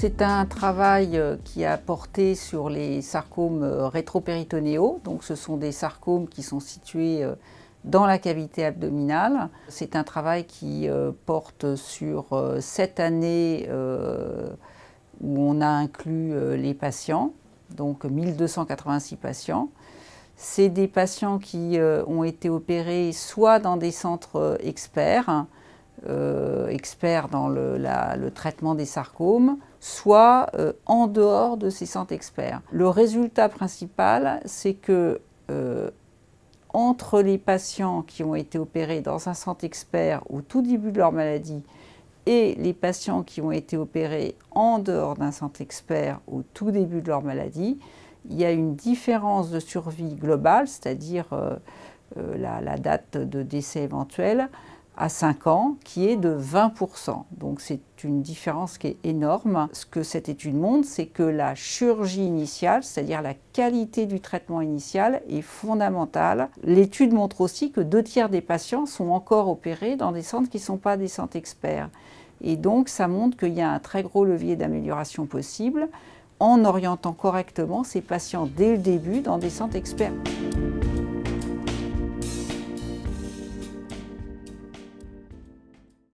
C'est un travail qui a porté sur les sarcomes rétropéritonéaux. Donc ce sont des sarcomes qui sont situés dans la cavité abdominale. C'est un travail qui porte sur 7 années où on a inclus les patients, donc 1286 patients. C'est des patients qui ont été opérés soit dans des centres experts, experts dans le traitement des sarcomes, soit en dehors de ces centres experts. Le résultat principal, c'est que entre les patients qui ont été opérés dans un centre expert au tout début de leur maladie et les patients qui ont été opérés en dehors d'un centre expert au tout début de leur maladie, il y a une différence de survie globale, c'est-à-dire la date de décès éventuelle, à 5 ans, qui est de 20%. Donc c'est une différence qui est énorme. Ce que cette étude montre, c'est que la chirurgie initiale, c'est-à-dire la qualité du traitement initial, est fondamentale. L'étude montre aussi que 2/3 des patients sont encore opérés dans des centres qui ne sont pas des centres experts. Et donc ça montre qu'il y a un très gros levier d'amélioration possible en orientant correctement ces patients dès le début dans des centres experts.